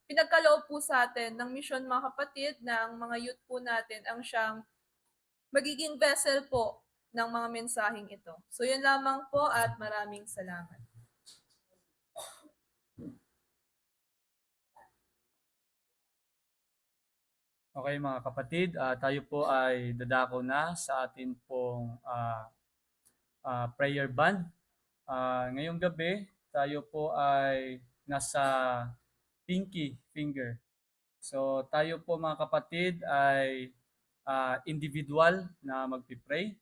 pinagkaloob po sa atin ng misyon mga kapatid na ang mga youth po natin ang siyang magiging vessel po ng mga mensaheng ito. So yun lamang po at maraming salamat. Okay mga kapatid, tayo po ay dadako na sa atin pong prayer band. Ngayong gabi, tayo po ay nasa pinky finger. So tayo po mga kapatid ay individual na magpipray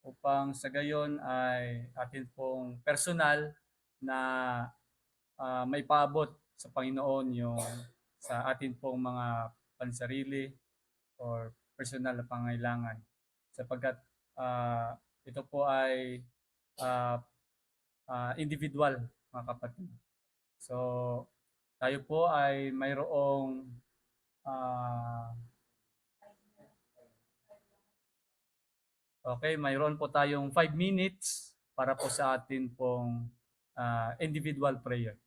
upang sa gayon ay atin pong personal na maipaabot sa Panginoon yung sa atin pong mga pansarili or personal na pangailangan. Sapagkat ito po ay uh, individual mga kapatid. So tayo po ay mayroong uh, okay, mayroon po tayong 5 minutes para po sa atin pong individual prayer.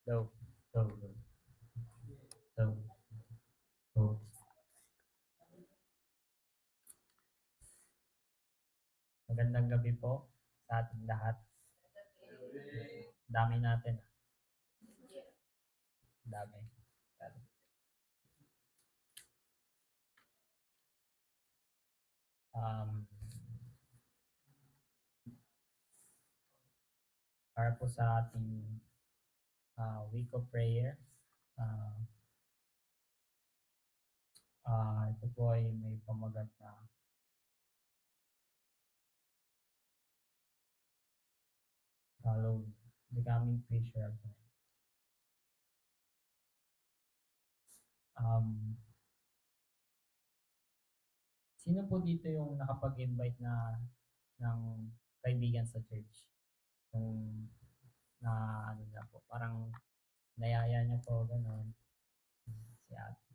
Go. Go. Go. Go. Go. Magandang gabi po sa ating lahat. Dami natin. Dami. Dami. Um, para po sa ating week of prayer, uh, ito po ay may pamagat na follow becoming fisher of men. Um, Sino po dito yung nakapag-invite ng kaibigan sa church? Yung na ano na po, parang nayaya niya po gano'n. Si ate.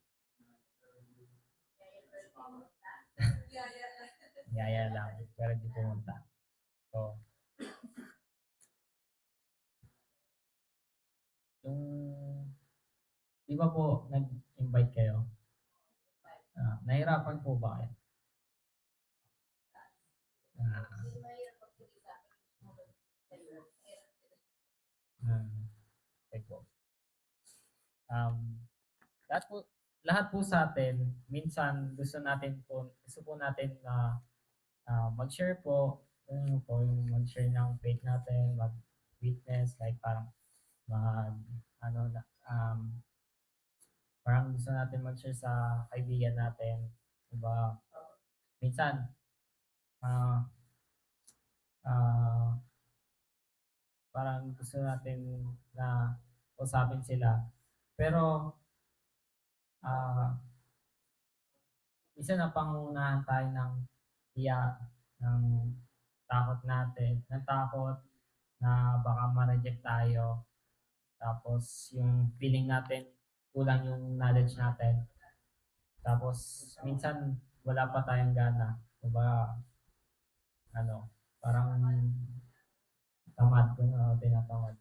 Yaya lang, pero di pumunta. So, yung, di ba po, nag-invite kayo? Nahirapan po ba kayo? Ah, okay po. Um, lahat po sa atin, minsan gusto po natin na mag-share po, yung mag-share ng faith natin, mag-witness, like parang mag, ano, parang gusto natin mag-share sa kaibigan natin. Diba? Minsan, ah, ah, parang gusto natin na usapin sila. Pero, ah, minsan napangunahan tayo ng hiya, ng takot natin, ng takot na baka ma-reject tayo. Tapos, yung feeling natin, kulang yung knowledge natin. Tapos, minsan, wala pa tayong gana. Diba, ano, parang tamad ko na tinatamad.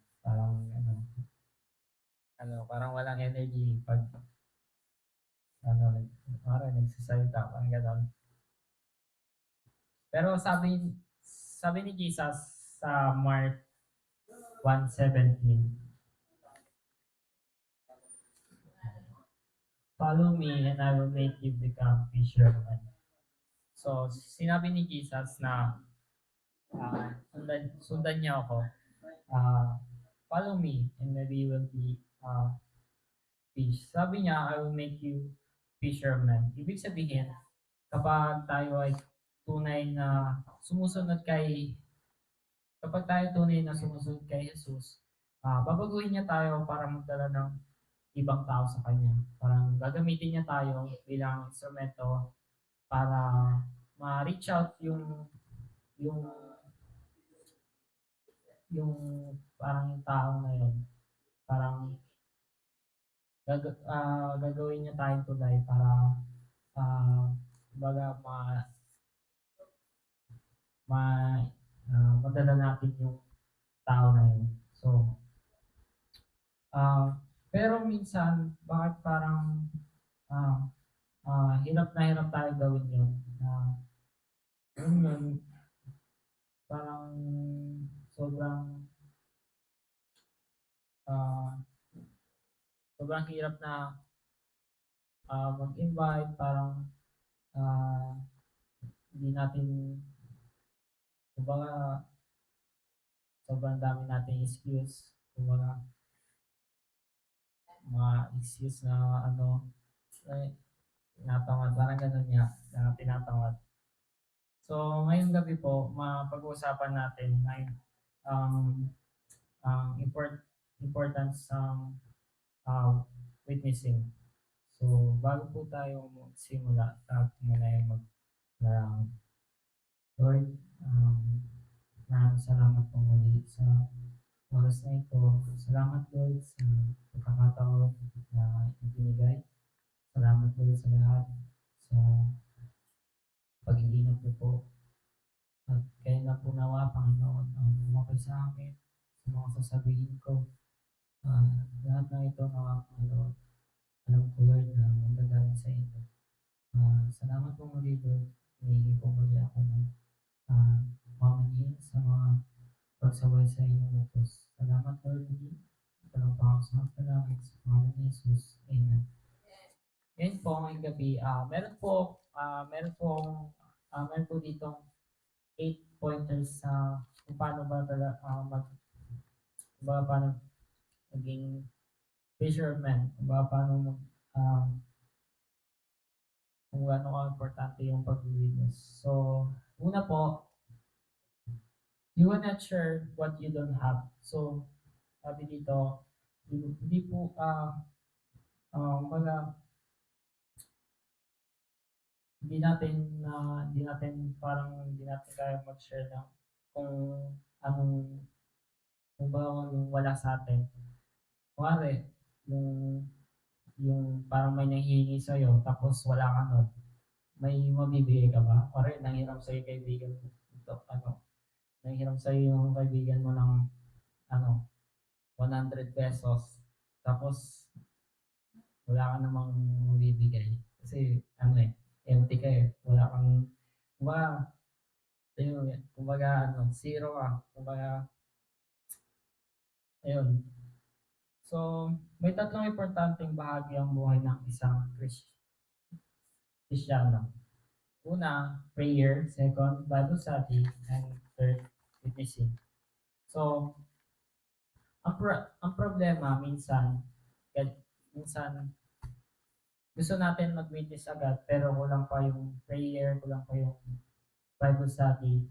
Parang walang energy pag, parang nagsasalita, parang gano'n. Pero sabi ni Jesus sa Mark 1:17, "Follow me and I will make you become fishermen." So, sinabi ni Jesus na sundan niya ako. Follow me and maybe you will be fish. Sabi niya, I will make you fishermen. Ibig sabihin, kapag tayo ay tunay na sumusunod kay kapag tayo tunay na sumusunod kay Jesus, babaguhin niya tayo para magdala ng ibang tao sa Kanya. Parang gagamitin niya tayo bilang instrumento para ma-reach out yung yung parang yung tao na yun. Parang gagawin niya tayong tulay para baga ma, madala natin yung tao na yun. So, pero minsan, bakit parang ah, hirap tayo gawin yun? Yun, parang sobrang ah, sobrang hirap na mag-invite, parang ah, hindi natin, kumbaga, sobrang dami nating excuse, kumbaga, mga excuse na tinatamad, parang ganun niya, na tinatamad. So, ngayong gabi po, mapag-uusapan natin ang importance ng witnessing. So, bago po tayo magsimula, muna yung mag-narang. Lord, maraming salamat po muli sa oras na ito. Salamat, Lord, sa pagkakataon na ibinigay. Salamat, Lord, sa lahat, sa pag-iingat niyo po. At kayo na po nawa, Panginoon, ang lumaki sa akin, sa mga sasabihin ko. Lahat ng ito na alam ko Lord na magagaling sa inyo. Salamat po muli Lord. Humingi po muli ako ng mamani sa mga pagsaway sa inyong utos. Salamat Lord muli. Ito lang po ako sa pagkalamit sa pangalan ni Jesus. Amen. Ngayon po ngayong gabi, meron po ditong 8 pointers sa kung paano ba paano maging fisherman, kung paano kung gaano ka-importante yung pag-witness. So, una po, you will not share what you don't have. So, sabi dito, hindi po, kumbaga, hindi natin kaya mag-share ng kung anong, kung ba yung wala sa atin. Kunwari, yung, yung parang may nanghihingi sa'yo, tapos wala ka nun, may mabibigay ka ba? Or nanghiram sa'yo kaibigan mo, nanghiram sa'yo yung kaibigan mo ng, 100 pesos, tapos wala ka namang mabibigay. Kasi, empty ka eh. Wala kang, kumbaga, zero ka. Kumbaga, ayun. So, may tatlong importanteng bahagi ang buhay ng isang Kristyano. Una, prayer. Second, Bible study. And third, witnessing. So, ang problema minsan gusto natin mag-witness agad pero kulang pa yung prayer, kulang pa yung Bible study.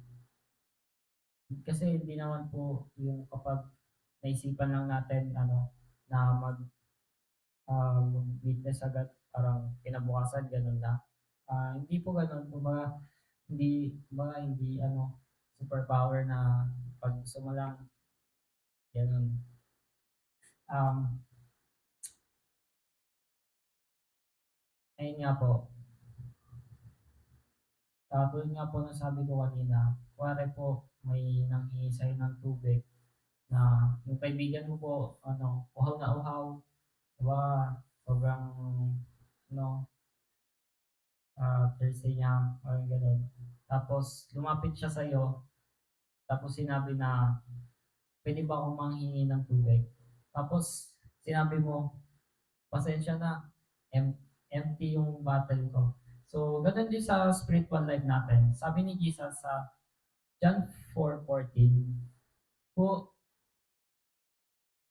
Kasi hindi naman po yung kapag naisipan lang natin na mag-witness agad parang kinabukasan ganun na. Hindi po ganun, hindi superpower na pag gusto mo lang ganun. Um, Ayun nga po, tulad nga po ng sabi ko kanina, kuwari po may nanghingi sa'yo ng tubig na yung kaibigan mo po, uhaw na uhaw, diba, sobrang, thirsty niya, or gano'n. Tapos, lumapit siya sa'yo, tapos sinabi na, pwede ba akong manghingi ng tubig? Tapos, sinabi mo, pasensya na, empty yung bottle ko. So, ganun din sa spiritual life natin. Sabi ni Jesus sa John 4:14, who,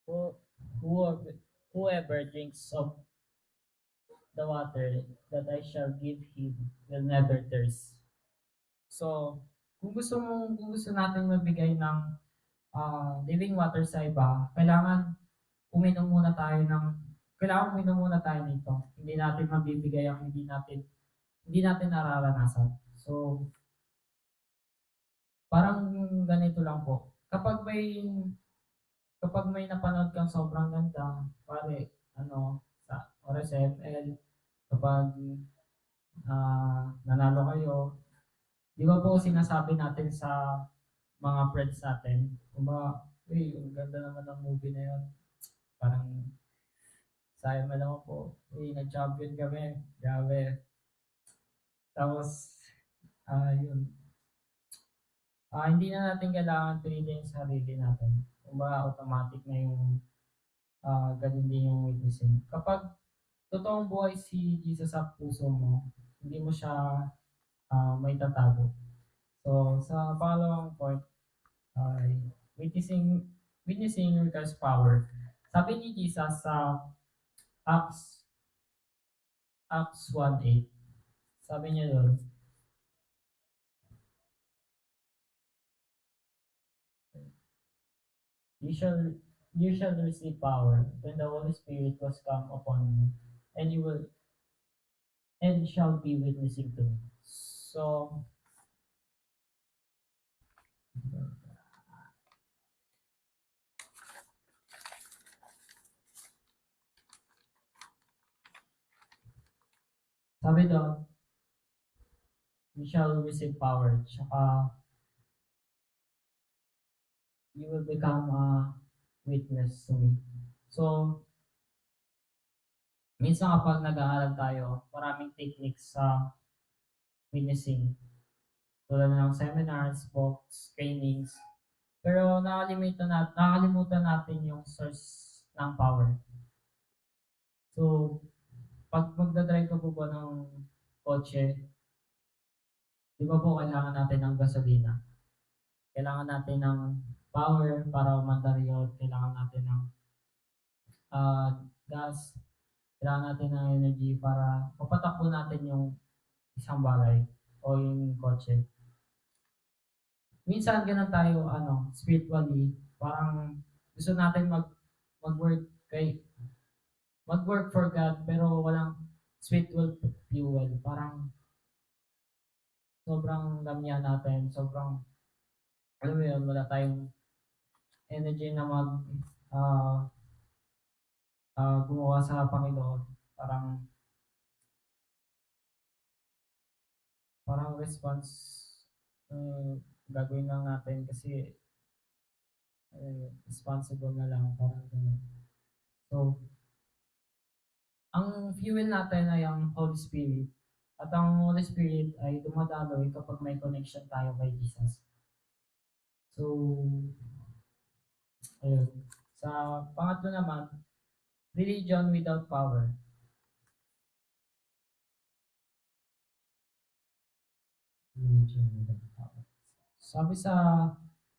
who, whoever, whoever drinks of the water that I shall give him will never thirst. So, kung gusto natin magbigay ng living water sa iba, kailangan uminom muna tayo nito. Hindi natin mabibigay ang hindi natin nararanasan. So, parang ganito lang po. Kapag may napanood kang sobrang ganda, pare, sa ML, kapag nanalo kayo, di ba po sinasabi natin sa mga friends natin, ang ganda naman ng movie na yun. Parang, sayang na naman po, nag-champion kami, grabe. Tapos, yun. Hindi na natin kailangan pilitin yung sarili natin. Automatic na yung ganun din yung witnessing. Kapag totoong buhay si Jesus sa puso mo, hindi mo siya may tatago. So, sa pangalawang point, ay witnessing requires power. Sabi ni Jesus sa Acts 1:8, sabi niya doon, you shall you shall receive power when the Holy Spirit was come upon you, and you will and shall be witnessing to me. So, sabi doon, you shall receive power, tsaka you will become a witness to me. So, minsan kapag nag-aaral tayo, maraming techniques sa witnessing. Tulad ng seminars, books, trainings. Pero nakakalimutan natin yung source ng power. So, pag magdadrive ka po ba ng kotse, di ba po kailangan natin ng gasolina? Kailangan natin ng power para umandar yun. Kailangan natin ng gas. Kailangan natin ng energy para mapatakbo natin yung isang bagay o yung kotse. Minsan ganun tayo, spiritually, parang gusto natin mag-work mag-work for God pero walang spiritual fuel. Parang sobrang lamya natin, sobrang, alam mo yun, wala tayong energy na ah, gumawa sa Panginoon. Parang, parang response, gagawin lang natin kasi responsible na lang. Parang ganun. So, ang fuel natin ay ang Holy Spirit. At ang Holy Spirit ay dumadaloy kapag may connection tayo kay Jesus. So, ayun. Sa pangatlo naman, religion without power. Religion without power. Sabi sa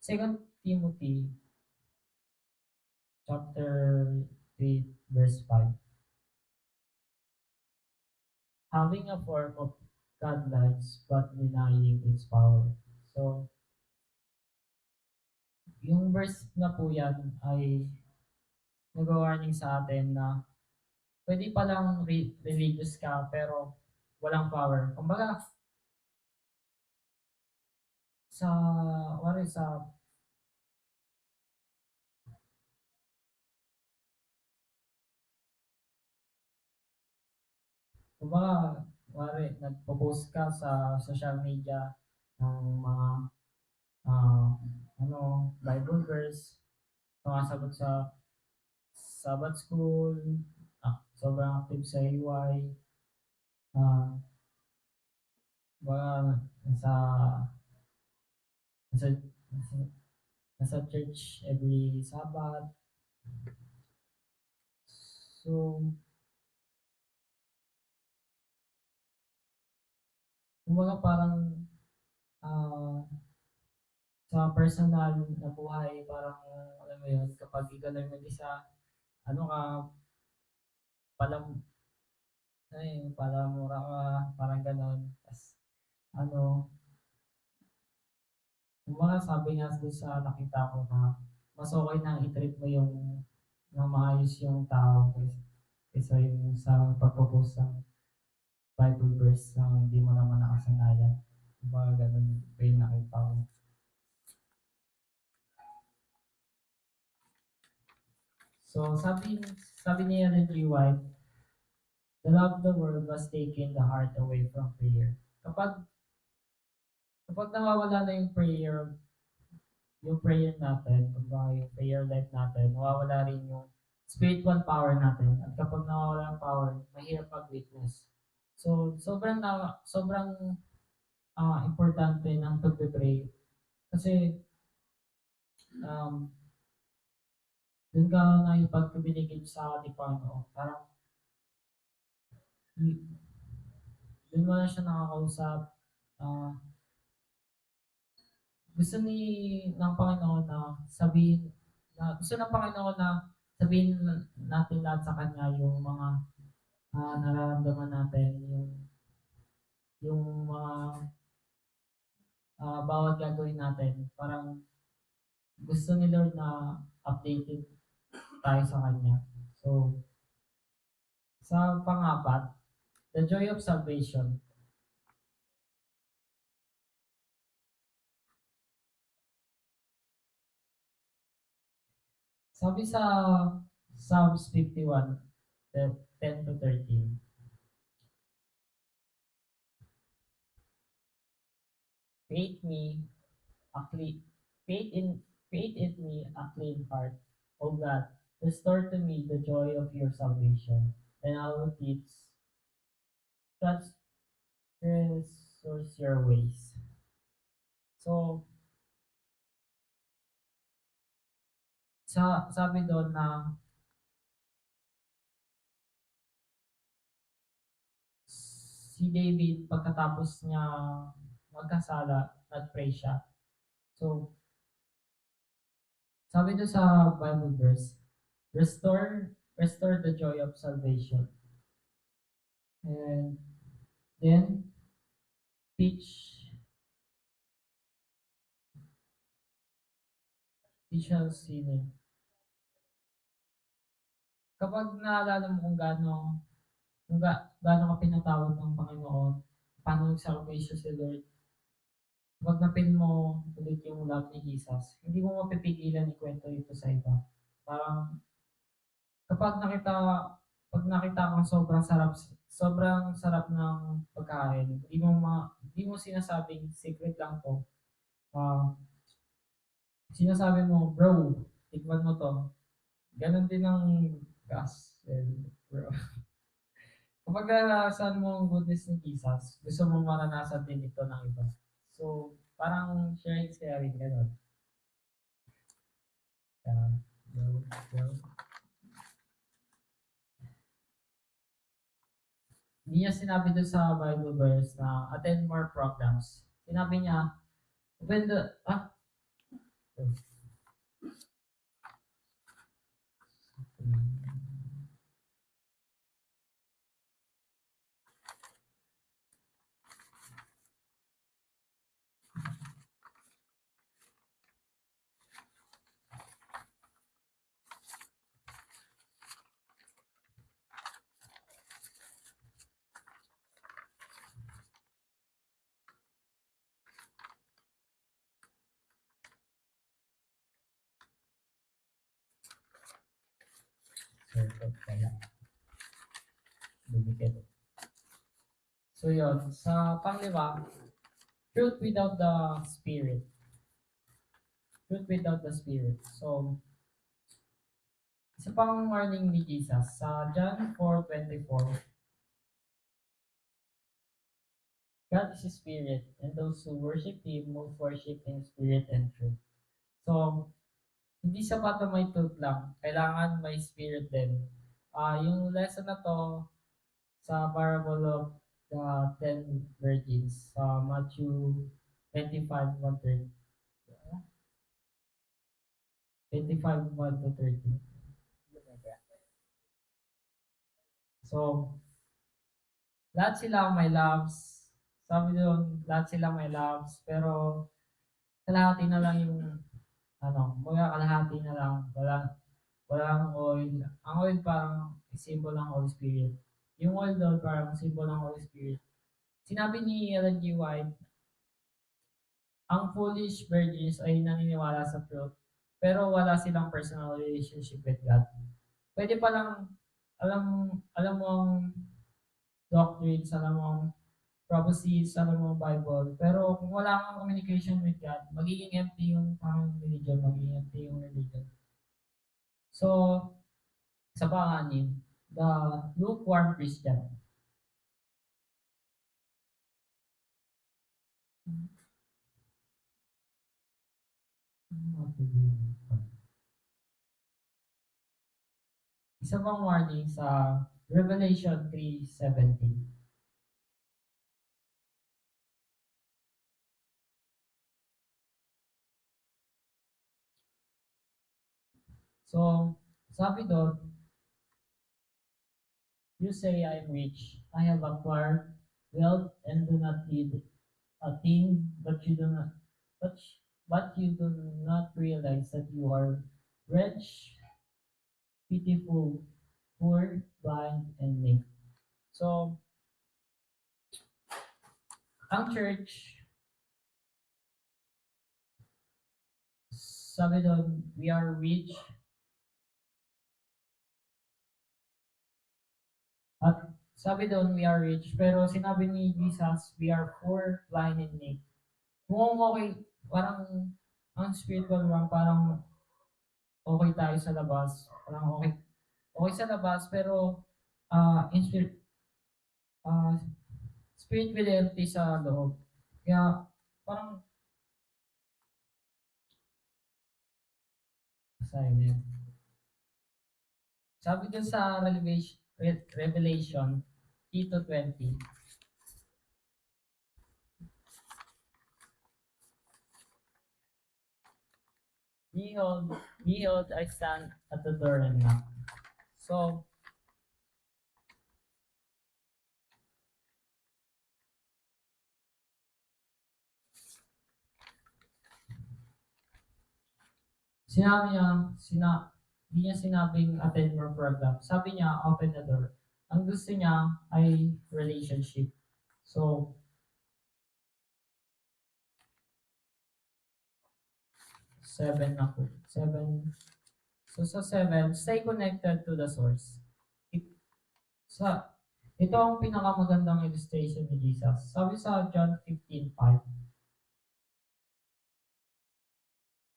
2 Timothy chapter 3 verse 5, having a form of godliness but denying its power. So, yung verse na po yan ay nag-warning sa atin na pwede palang religious ka pero walang power. Kumbaga, sa, wari sa, kumbaga, nagpo-post ka sa social media ng mga, ah, Bible verse, sumasagot sa Sabbath school, sobrang active sa AY, ah, kumbaga, nasa, nasa, nasa, nasa church every Sabbath. So, kumbaga parang ah, sa personal na buhay, parang alam mo yun, kapag ikaw lang mag-isa, ano ka, palam, palamura ka, parang ganon. Tas, ano, kumbaga sabi nga doon sa nakita ko na mas okay na i-treat mo yung na maayos yung tao kaysa yung sa pagpo-post ng Bible verse na hindi mo naman nakasanayan. Kumbaga ganon pa yung nakita ko. So, sabi ni Ellen G. White, the love of the world was taking the heart away from prayer. Kapag nawawala na yung prayer natin, kumbaga yung prayer life natin, nawawala rin yung spiritual power natin. At kapag nawawala ang power, mahirap mag-witness. So, sobrang importante ng pagpe-pray. Kasi, um, dun ka nakipag-communicate sa ating Panginoon. Parang, dun mo na siya nakakausap. Ah, gusto ng Panginoon na gusto ng Panginoon na sabihin natin lahat sa Kanya yung mga nararamdaman natin, yung mga bawat gagawin natin. Parang gusto ni Lord na updated tayo sa Kanya. So, sa pangapat, the joy of salvation. Sabi sa Psalms 51, 10 to 13, create me a clean, create in me a clean heart, O God, Restore to me the joy of your salvation, and I will teach transgressors your ways. So, sabi doon na si David pagkatapos niya magkasala, nag-pray siya. So, sabi doon sa Bible verse, restore the joy of salvation. And then, teach, teach us sinner. Kapag naalala mo kung gaano ka pinatawad ng Panginoon, paano nag-salvation si Lord, kapag napin mo ulit yung love ni Jesus, hindi mo mapipigilan ikwento ito sa iba. Parang kapag pag nakita kang sobrang sarap ng pagkain, hindi mo sinasabing secret lang to. Ah, sinasabi mo, bro, tikman mo to. Ganon din ang gospel, bro. Kapag naranasan mo ang goodness ni Jesus, gusto mo maranasan din ito ng iba. So, parang sharing, gano'n. Yeah. Go, go. Hindi niya sinabi doon sa Bible verse na attend more programs. Sinabi niya, when the, ah, circle pala. Duplicate. So yun, sa panglima, truth without the spirit. Truth without the spirit. So, isa pang warning ni Jesus sa John 4:24. God is a spirit, and those who worship Him must worship in spirit and truth. So, hindi sapat na may truth lang. Kailangan may spirit din. Yung lesson na to sa parable of the 10 virgins sa Matthew 25:1-30. 25:1-30. So, lahat sila may loves. Sabi doon, lahat sila may loves, pero kalahati na lang yung mga kalahati na lang, walang oil. Ang oil parang symbol ng Holy Spirit. Yung oil doon parang symbol ng Holy Spirit. Sinabi ni Ellen G. White, ang foolish virgins ay naniniwala sa truth, pero wala silang personal relationship with God. Pwede pa lang, alam mo ang doctrines, alam mo ang prophecies, alam mo ang Bible, pero kung wala kang communication with God, magiging empty yung religion, magiging empty yung religion. So, sa panganim, the lukewarm Christian. Isa pang warning sa Revelation 3:17. So, sabi doon, you say I am rich, I have acquired wealth and do not need a thing, but, but you do not realize that you are wretched, pitiful, poor, blind, and naked. So, ang church, sabi doon, we are rich, at sabi doon, we are rich, pero sinabi ni Jesus, we are poor, blind, and naked. Kung okay, parang ang spiritual one, parang okay tayo sa labas, parang okay, okay sa labas, pero in spirit, ah, spirit will empty sa loob. Kaya parang, basahin. Sabi dun sa Revelation 3:20, Behold, behold, I stand at the door and knock. So, sinabi niya, hindi niya sinabing attend more program. Sabi niya, open the door. Ang gusto niya ay relationship. So, 7 na po. 7. So, sa 7, stay connected to the source. It- sa Ito ang pinakamagandang illustration ni Jesus. Sabi sa John 15:5,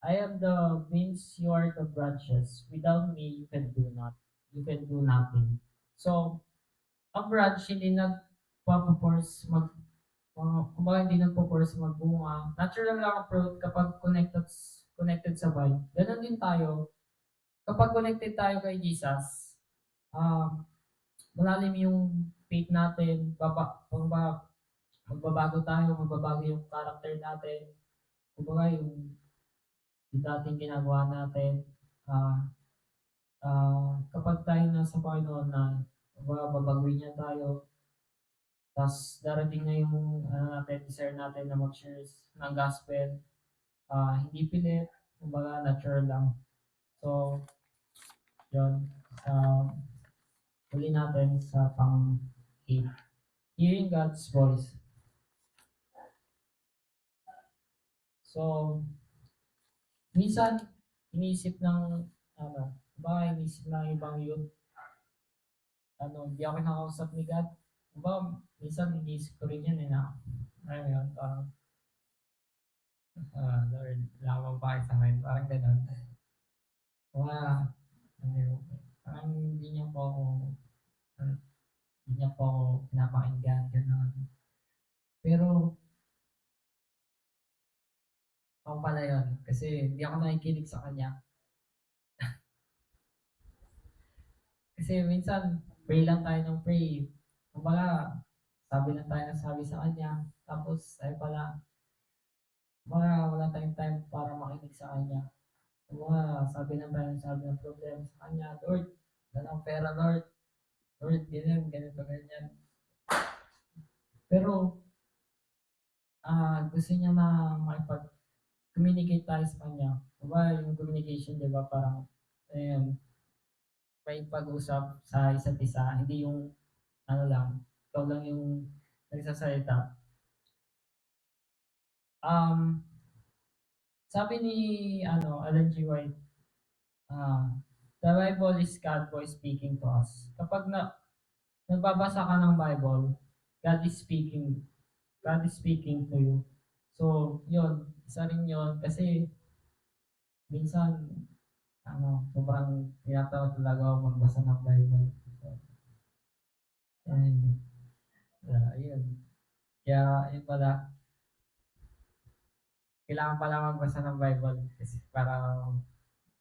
I am the means, you are the branches. Without me, you can do not. You can do nothing. So, ang branch hindi nagpapaforce kumbaga hindi nagpo-force magbunga. Natural lang ang fruit kapag connected sa vine. Ganon din tayo. Kapag connected tayo kay Jesus, malalim yung faith natin, magbabago tayo, magbabago yung character natin. Kumbaga yung dating ginagawa natin, ah, kapag tayo nasa Panginoon na, babaguhin niya tayo, tapos darating na yung natin, desire natin na mag-share ng gospel, hindi pilit, kumbaga natural lang. So, yun, huli natin sa pang-8. Hearing God's voice. So, minsan, iniisip ng, iniisip ng ibang youth, hindi ako nakausap ni God. Minsan, iniisip ko rin yan yun, Lord, wala ka bang bakit sa akin? Parang ganun. Wala, parang hindi niya po ako pinapakinggan, ganun. Pero, ako pala yun, kasi hindi ako nakikinig sa kanya. Kasi minsan, pray lang tayo ng pray. Kumbaga, sabi lang tayo ng sabi sa kanya. Tapos, ay pala, wala tayong time para makinig sa kanya. Kumbaga, sabi lang tayo ng sabi ng problema sa kanya. Lord, wala ang pera, Lord. Lord, ganyan, ganito, ganyan. Pero, gusto niya na makipag-communicate tayo sa kanya. Diba, yung communication, di ba, parang, ayun, may pag-usap sa isa't isa. Hindi yung, lang, ikaw lang yung nagsasalita. Um, Sabi ni, Ellen G. White, the Bible is God voice speaking to us. Kapag nagbabasa ka ng Bible, God is speaking. God is speaking to you. So, yun, isa rin yun. Kasi, minsan, sobrang tinatawa talaga ako magbasa ng Bible. So, and, yun. Kaya, yun pala, kailangan pala magbasa ng Bible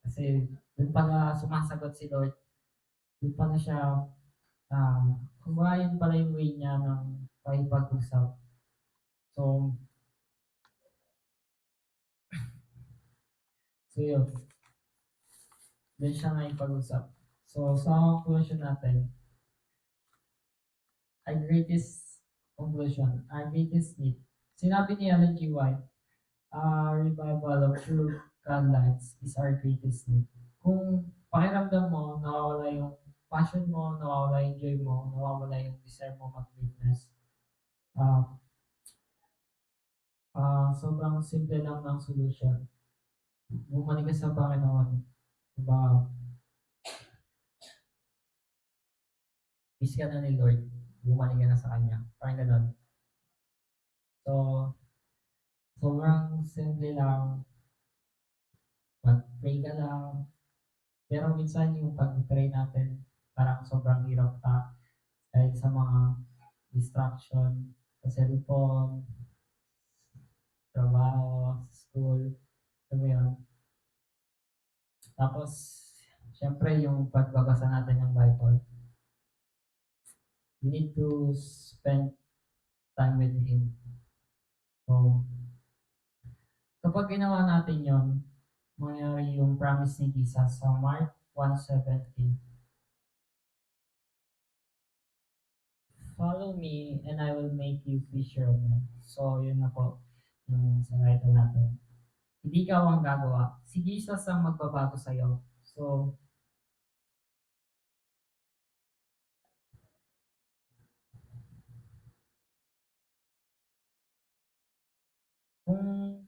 kasi doon pala sumasagot si Lord. Doon pala siya, kumbaga yun pala yung way niya ng pakipag-usap. So, yun. Doon siya nakipag-usap. So, sa conclusion natin, our greatest need. Sinabi ni Ellen G. White, revival of true God lights is our greatest need. Kung pakiramdam mo, nawawala yung passion mo, nawawala yung joy mo, nawawala yung desire mo mag-witness, sobrang simple lang ng solution. Bumalik ka sa Panginoon. Diba? Miss ka na ni Lord. Bumalik ka na sa Kanya. Parang ganun. So, sobrang simple lang. Mag-pray ka lang. Pero minsan yung pag-pray natin, parang sobrang hirap pa dahil sa mga distraction sa cellphone, trabaho, sa school, alam mo yun. Tapos, syempre yung pagbabasa natin ng Bible, we need to spend time with Him. So, kapag ginawa natin yon, mangyari yung promise ni Jesus sa Mark 1:17. Follow me and I will make you fisher of men. So, yun na po yung sa title natin. Hindi ikaw ang gagawa. Si Jesus ang magbabago sa'yo. So, kung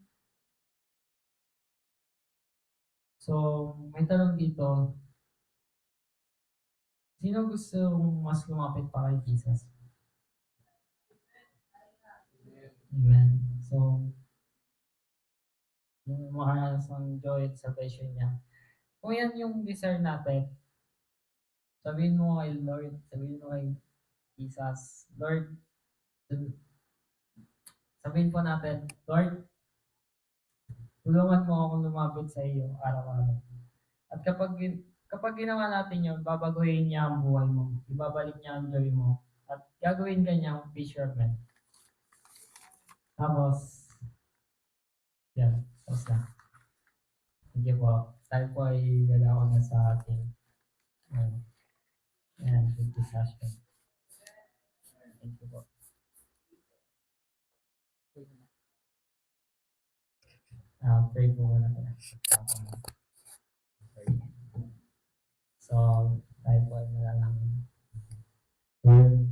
so, may tanong dito, sino gusto mas lumapit pa kay Jesus? Amen. So, yung makaras ng joy at salvation niya. Kung yan yung desire natin, sabihin mo kay Lord, sabihin mo kay Jesus, Lord, sabihin po natin, Lord, tulungan mo akong lumapit sa iyo araw-araw. At kapag ginawa natin yun, babaguhin niya ang buhay mo. Ibabalik niya ang joy mo. At gagawin ka niyang fisherman. Tapos, yan. Tapos na. Thank you po. Tayo po ay lalako na sa ating discussion. Thank you po. Pray po muna po. So, tayo po ay malalangin. Lord,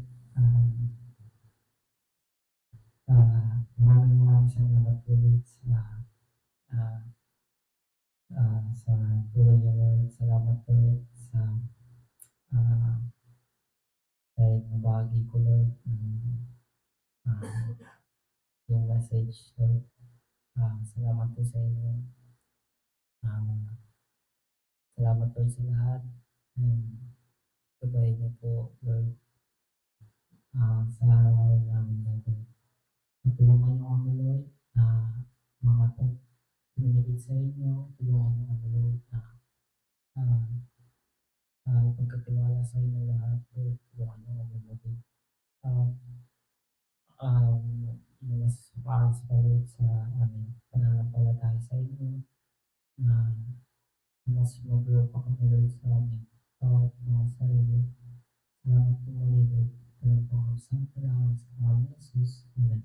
maraming salamat po ulit ah, sa tulong niyo, Lord. Salamat po ulit sa dahil nabahagi ko, Lord, ah, yung message, Lord. Salamat po sa inyo. Ah, salamat po sa lahat. Gabay niyo po, Lord, sa araw-araw namin gagawin. Tulungan niyo kami, Lord, na mga tumingin sa inyo. Tulungan niyo kami, Lord, na pagkatiwala sa inyo lahat, Lord. Tulungan niyo kami, Lord. Um, mas para sa Lord sa aming pananampalataya sa inyo na mas mag-grow pa kami, Lord, sa amin. Bawat mga sarili. Salamat po muli, Lord. Salamat po ang sa panahon sa pangalan ni Jesus. Amen.